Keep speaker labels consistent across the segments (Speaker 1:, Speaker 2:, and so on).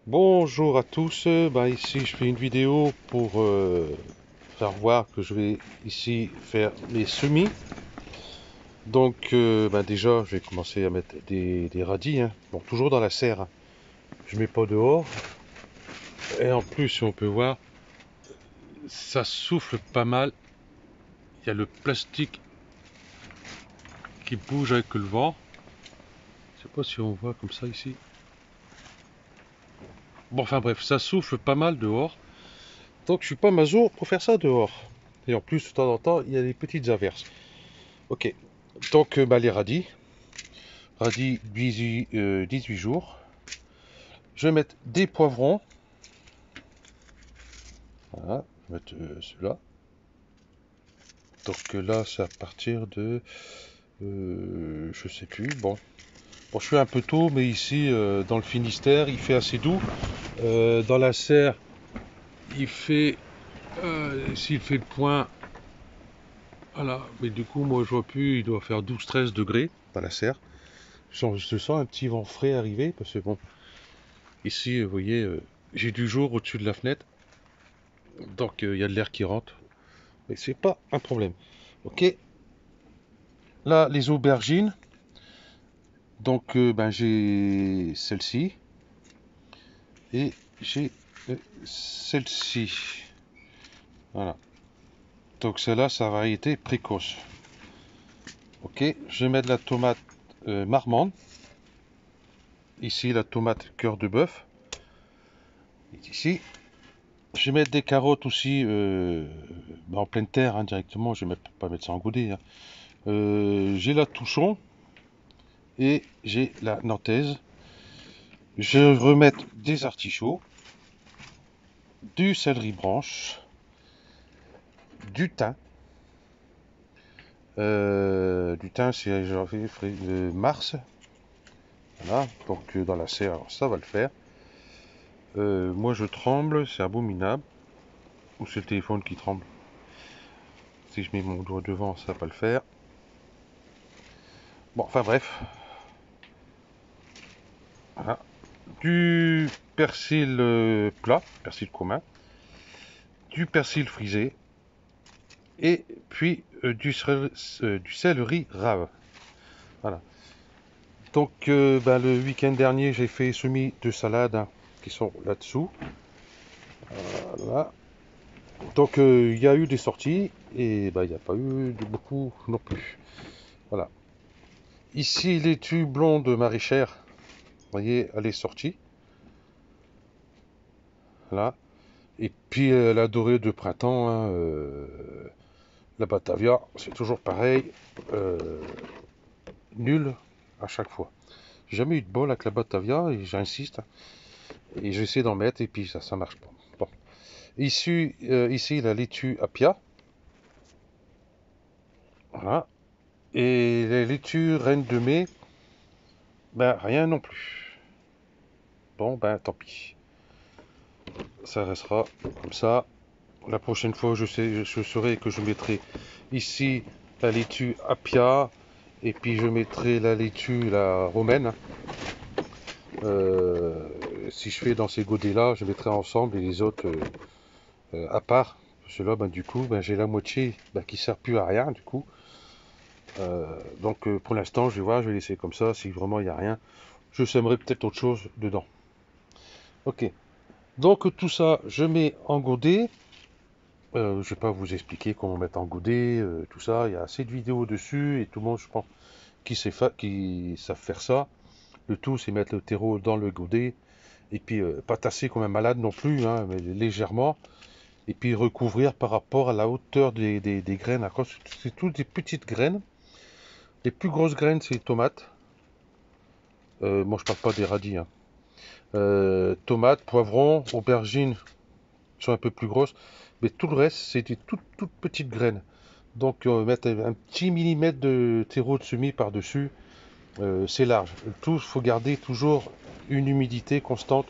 Speaker 1: Bonjour à tous, ici je fais une vidéo pour faire voir que je vais ici faire mes semis. Donc déjà je vais commencer à mettre des radis, hein. Bon, toujours dans la serre, hein. Je mets pas dehors. Et en plus, si on peut voir, ça souffle pas mal. Il y a le plastique qui bouge avec le vent. Je sais pas si on voit comme ça ici. Bon, enfin bref, ça souffle pas mal dehors. Donc je suis pas maso pour faire ça dehors. Et en plus, de temps en temps, il y a des petites averses. Ok, donc les radis. Radis 18 jours. Je vais mettre des poivrons. Voilà, je vais mettre ceux-là. Donc là, c'est à partir de... je sais plus, bon. Bon, je suis un peu tôt, mais ici, dans le Finistère, il fait assez doux. Dans la serre, il fait... s'il fait le point... Voilà, mais du coup, moi, je vois plus, il doit faire 12-13 degrés dans la serre. Je sens un petit vent frais arriver, parce que bon, ici, vous voyez, j'ai du jour au-dessus de la fenêtre. Donc il y a de l'air qui rentre. Mais c'est pas un problème. Ok. Là, les aubergines. Donc j'ai celle-ci. Et j'ai celle-ci. Voilà. Donc celle-là, c'est la variété précoce. Ok. Je vais mettre la tomate marmande. Ici, la tomate cœur de bœuf. Est ici. Je vais mettre des carottes aussi en pleine terre, hein, directement. Je vais pas mettre ça en godet, hein. J'ai la touchon et j'ai la nantaise. Je vais remettre des artichauts, du céleri branche, du thym. Du thym, c'est mars. Voilà, donc dans la serre, ça va le faire. Moi je tremble, c'est abominable. Ou c'est le téléphone qui tremble. Si je mets mon doigt devant, ça va pas le faire. Bon, enfin bref. Voilà. Du persil plat, persil commun. Du persil frisé. Et puis du céleri rave. Voilà. Donc le week-end dernier, j'ai fait semis de salade, hein, qui sont là-dessous. Voilà. Donc il y a eu des sorties et il n'y a pas eu de beaucoup non plus. Voilà. Ici, laitue blonde maraîchère, vous voyez, elle est sortie. Là. Et puis la dorée de printemps, hein, la Batavia, c'est toujours pareil. Nul à chaque fois. J'ai jamais eu de bol avec la Batavia et j'insiste. Et j'essaie d'en mettre et puis ça marche pas. Bon. Ici, la laitue Apia. Voilà. Et les laitues Reine de Mai, ben rien non plus. Bon, ben tant pis. Ça restera comme ça. La prochaine fois, je saurai que je mettrai ici la laitue Apia. Et puis je mettrai la laitue, la romaine. Euh, Si je fais dans ces godets-là, je mettrai ensemble et les autres à part. Cela, ben, du coup, ben, j'ai la moitié ben, qui ne sert plus à rien, du coup. Donc pour l'instant, je vais voir, je vais laisser comme ça. Si vraiment il n'y a rien, je sèmerai peut-être autre chose dedans. Ok. Donc tout ça, je mets en godet. Je ne vais pas vous expliquer comment mettre en godet, tout ça. Il y a assez de vidéos dessus et tout le monde, je pense, qui savent faire ça. Le tout, c'est mettre le terreau dans le godet et puis pas tasser comme un malade non plus, hein, mais légèrement. Et puis recouvrir par rapport à la hauteur des graines. C'est toutes des petites graines. Les plus grosses graines, c'est les tomates. Moi, je parle pas des radis, hein. Tomates, poivrons, aubergines sont un peu plus grosses. Mais tout le reste, c'est des toutes petites graines. Donc, mettre un petit millimètre de terreau de semis par-dessus, c'est large. Le tout, il faut garder toujours une humidité constante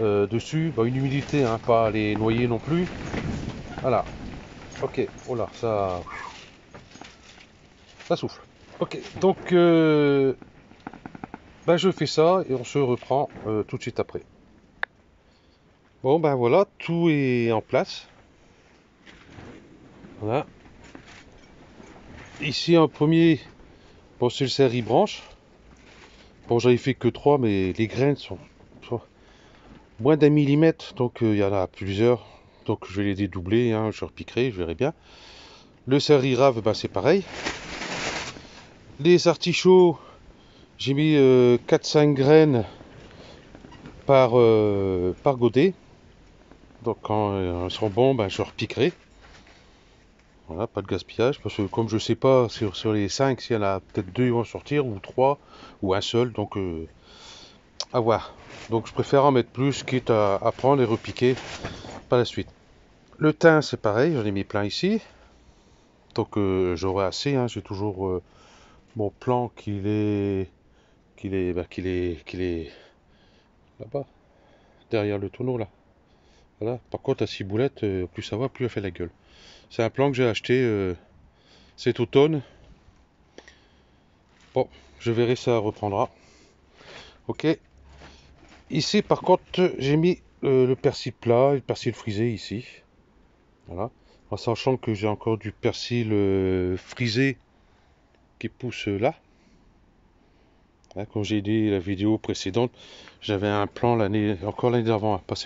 Speaker 1: dessus. Bah, une humidité, hein, pas les noyer non plus. Voilà. Ok. Oh là, ça souffle. Ok. Donc, je fais ça et on se reprend tout de suite après. Bon ben voilà, tout est en place. Voilà. Ici en premier, bon c'est le serri branche. Bon j'avais fait que 3 mais les graines sont moins d'un millimètre, donc il y en a plusieurs. Donc je vais les dédoubler, hein, je repiquerai, je verrai bien. Le serri rave, ben, c'est pareil. Les artichauts, j'ai mis 4-5 graines par godet. Donc quand elles seront bons, ben, je repiquerai. Voilà, pas de gaspillage, parce que comme je sais pas sur les 5 s'il y en a peut-être 2 qui vont sortir, ou 3 ou un seul, donc à voir. Donc je préfère en mettre plus, quitte à prendre et repiquer par la suite. Le thym, c'est pareil, j'en ai mis plein ici. Donc j'aurai assez, hein, j'ai toujours mon plan qu'il est là-bas, derrière le tonneau là. Voilà. Par contre, la ciboulette, plus ça va, plus elle fait la gueule. C'est un plan que j'ai acheté cet automne. Bon, je verrai ça reprendra. Ok. Ici, par contre, j'ai mis le persil plat et le persil frisé ici. Voilà. En sachant que j'ai encore du persil frisé qui pousse là. Hein, comme j'ai dit la vidéo précédente, j'avais un plan encore l'année d'avant, hein, pas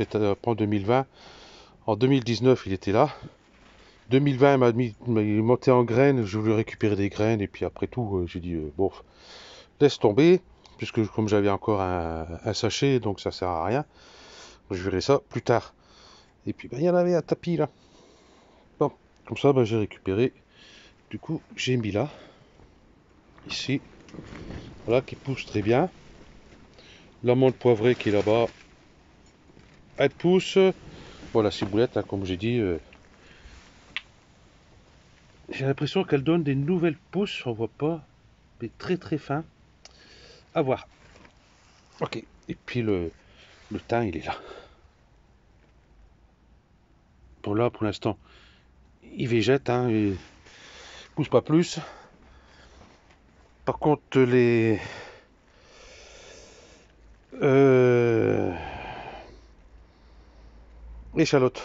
Speaker 1: en 2020. En 2019, il était là. 2020, il est monté en graines, je voulais récupérer des graines, et puis après tout, j'ai dit, bon, laisse tomber, puisque comme j'avais encore un sachet, donc ça sert à rien, je verrai ça plus tard. Et puis, ben, il y en avait un tapis là. Bon, comme ça, ben, j'ai récupéré. Du coup, j'ai mis là, ici, voilà, qui pousse très bien. L'amande poivrée qui est là-bas, elle pousse. Voilà, ciboulette, hein, comme j'ai dit, j'ai l'impression qu'elle donne des nouvelles pousses, on voit pas, mais très très fin. À voir. Ok. Et puis le thym, il est là. Pour là, pour l'instant, il végète, hein, il pousse pas plus. Par contre, les euh, échalotes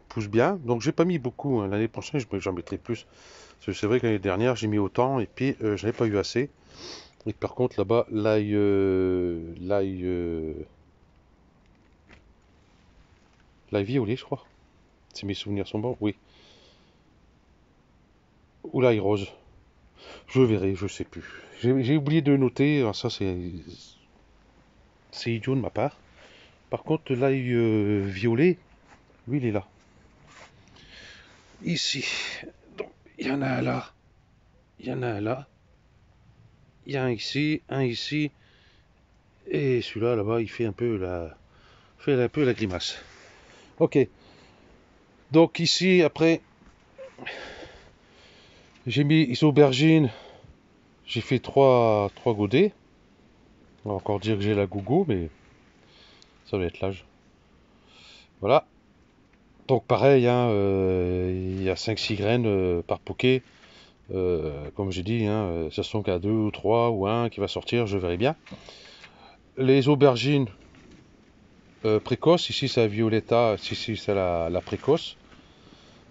Speaker 1: poussent bien. Donc j'ai pas mis beaucoup, hein. L'année prochaine, j'en mettrai plus. Parce que c'est vrai que l'année dernière, j'ai mis autant et puis j'avais pas eu assez. Et par contre, là-bas, l'ail violet, je crois. Si mes souvenirs sont bons, oui. Ou l'ail rose. Je verrai, je sais plus. J'ai oublié de noter. Alors ça, c'est idiot de ma part. Par contre, l'ail violet, lui, il est là. Ici. Donc, il y en a un là. Il y en a un là. Il y a un ici. Et celui-là, là-bas, il fait un peu la grimace. Ok. Donc ici, après, j'ai mis les aubergines. J'ai fait trois godets. On va encore dire que j'ai la gogo, mais ça doit être l'âge. Voilà. Donc pareil, hein, il y a 5-6 graines par poké. Comme j'ai dit, hein, ça sont qu'à 2 ou 3 ou un qui va sortir, je verrai bien. Les aubergines précoces, ici c'est la violetta, ici c'est la précoce.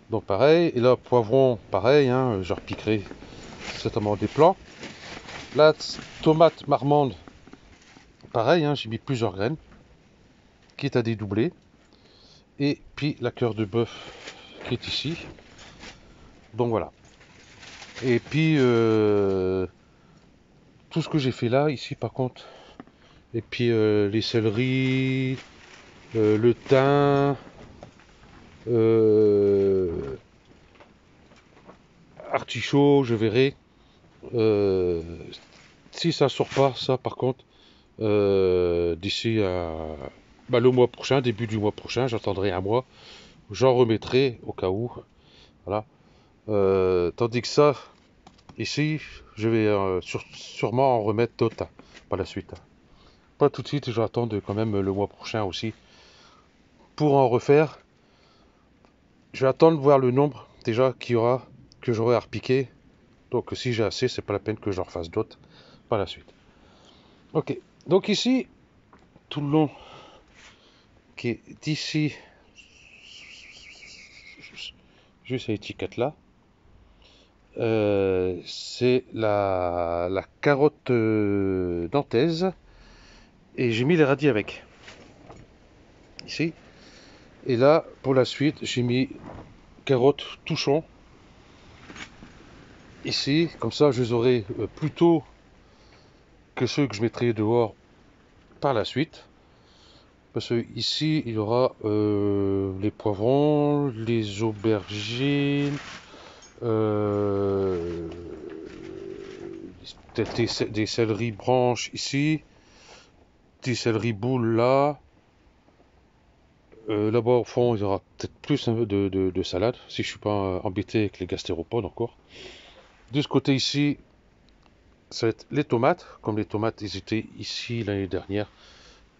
Speaker 1: Donc pareil, et là poivron, pareil, hein, je repiquerai certainement des plants. La tomate marmande, pareil, hein, j'ai mis plusieurs graines, quitte à dédoubler. Et puis la cœur de bœuf qui est ici. Donc voilà. Et puis tout ce que j'ai fait là, ici par contre. Et puis les céleris, le thym, euh, artichaut, je verrai. Euh, Si ça sort pas, ça par contre, d'ici le mois prochain, début du mois prochain, j'attendrai un mois, j'en remettrai au cas où. Voilà. Tandis que ça, ici, je vais sûrement en remettre d'autres par la suite. Pas tout de suite, je vais attendre quand même le mois prochain aussi pour en refaire. Je vais attendre de voir le nombre déjà qu'il y aura, que j'aurai à repiquer. Donc si j'ai assez, c'est pas la peine que j'en refasse d'autres par la suite. Ok, donc ici, tout le long marqué d'ici, juste à l'étiquette là, c'est la carotte nantaise, et j'ai mis les radis avec, ici. Et là, pour la suite, j'ai mis carottes touchon, ici, comme ça je les aurai plus tôt que ceux que je mettrai dehors par la suite. Parce que ici, il y aura les poivrons, les aubergines, peut-être des céleris branches ici, des céleris boules là. Là-bas au fond, il y aura peut-être plus un peu de salade, si je suis pas embêté avec les gastéropodes encore. De ce côté ici, ça va être les tomates, comme les tomates ils étaient ici l'année dernière,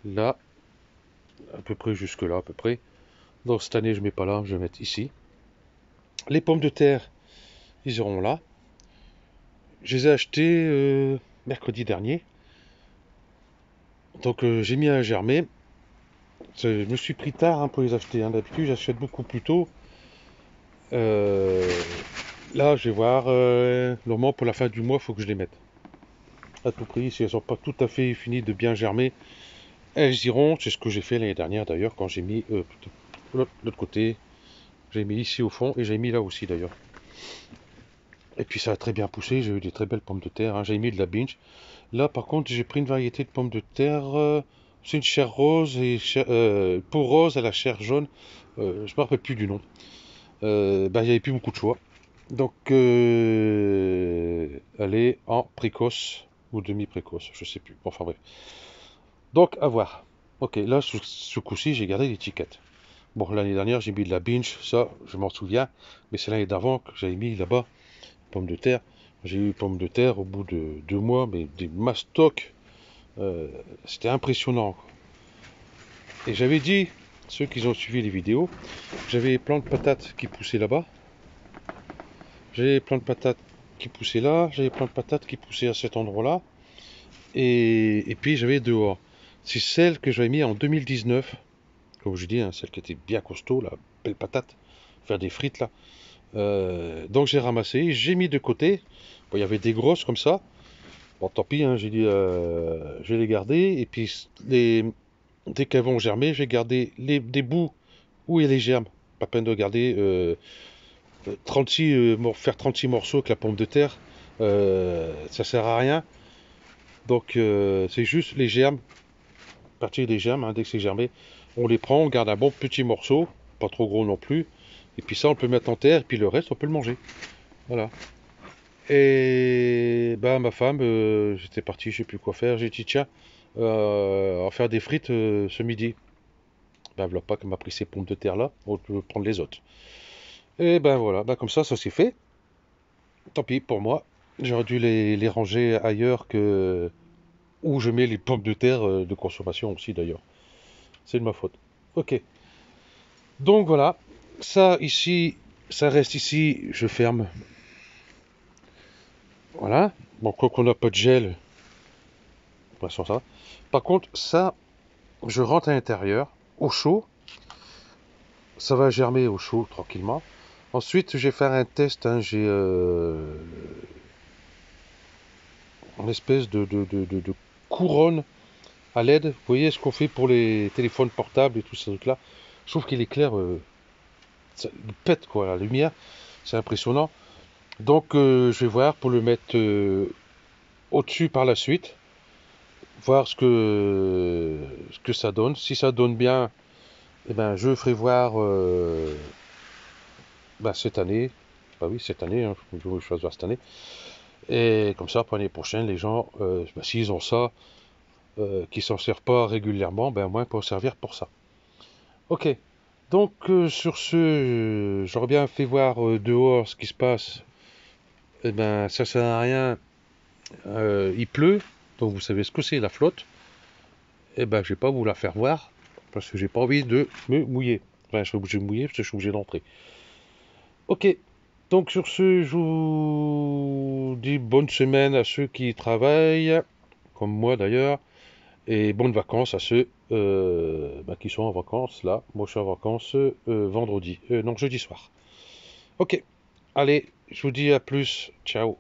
Speaker 1: là, à peu près jusque là, à peu près. Donc cette année je mets pas là, je vais mettre ici. Les pommes de terre, ils iront là. Je les ai achetées mercredi dernier. Donc j'ai mis à germer. Je me suis pris tard pour les acheter. D'habitude j'achète beaucoup plus tôt. Euh, Là je vais voir. Normalement pour la fin du mois il faut que je les mette. À tout prix, si elles sont pas tout à fait finies de bien germer, elles iront. C'est ce que j'ai fait l'année dernière d'ailleurs quand j'ai mis l'autre côté. J'ai mis ici au fond et j'ai mis là aussi d'ailleurs. Et puis ça a très bien poussé, j'ai eu des très belles pommes de terre, j'ai mis de la binge. Là par contre j'ai pris une variété de pommes de terre, c'est une chair rose et peau rose à la chair jaune, je ne me rappelle plus du nom. Il n'y avait plus beaucoup de choix. Donc elle est en précoce ou demi-précoce, je sais plus. Bon, enfin bref. Donc à voir. Ok, là ce coup-ci j'ai gardé l'étiquette. Bon, l'année dernière j'ai mis de la binge, ça je m'en souviens, mais c'est l'année d'avant que j'avais mis là-bas pommes de terre. J'ai eu pommes de terre au bout de 2 mois, mais des mastocs, c'était impressionnant. Et j'avais dit, ceux qui ont suivi les vidéos, j'avais plein de patates qui poussaient là-bas. J'avais plein de patates qui poussaient là, j'avais plein de patates qui poussaient à cet endroit-là. Et puis j'avais dehors. C'est celle que j'avais mis en 2019, comme je dis, celle qui était bien costaud, la belle patate, faire des frites là. Donc j'ai ramassé, j'ai mis de côté. Bon, il y avait des grosses comme ça. Bon, tant pis, j'ai dit, je vais les garder. Et puis, dès qu'elles vont germer, je vais garder des bouts où il y a les germes. Pas peine de garder 36, faire 36 morceaux avec la pomme de terre. Ça sert à rien. Donc, c'est juste les germes. À partir des germes, dès que c'est germé, on les prend, on garde un bon petit morceau. Pas trop gros non plus. Et puis ça, on peut le mettre en terre. Et puis le reste, on peut le manger. Voilà. Et bah ma femme, j'étais parti, je sais plus quoi faire. J'ai dit tiens, on va faire des frites ce midi. Ben voilà pas qu'elle m'a pris ces pommes de terre là, on peut prendre les autres. Et ben voilà, ben comme ça s'est fait. Tant pis pour moi. J'aurais dû les ranger ailleurs que où je mets les pommes de terre de consommation aussi d'ailleurs. C'est de ma faute. Ok. Donc voilà, ça ici, ça reste ici, je ferme. Voilà. Bon, quand on n'a pas de gel, pour l'instant ça va. Par contre, ça, je rentre à l'intérieur, au chaud. Ça va germer au chaud, tranquillement. Ensuite, je vais faire un test. J'ai une espèce de couronne à LED. Vous voyez ce qu'on fait pour les téléphones portables et tout ce truc-là. Je trouve qu'il éclaire, il pète quoi, la lumière. C'est impressionnant. Donc, je vais voir pour le mettre au-dessus par la suite. Voir ce que ça donne. Si ça donne bien, eh ben, je ferai voir cette année. Bah oui, cette année, je vais choisir cette année. Et comme ça, pour l'année prochaine, les gens, s'ils ont ça, qui s'en servent pas régulièrement, ben au moins pour servir pour ça. Ok. Donc sur ce, j'aurais bien fait voir dehors ce qui se passe. Eh ben ça sert à rien. Il pleut, donc vous savez ce que c'est la flotte. Eh ben je vais pas vous la faire voir parce que j'ai pas envie de me mouiller. Enfin, je suis obligé de mouiller parce que je suis obligé d'entrer. Ok. Donc sur ce, je vous dis bonne semaine à ceux qui travaillent, comme moi d'ailleurs. Et bonnes vacances à ceux qui sont en vacances là. Moi je suis en vacances vendredi, non jeudi soir. Ok, allez, je vous dis à plus, ciao.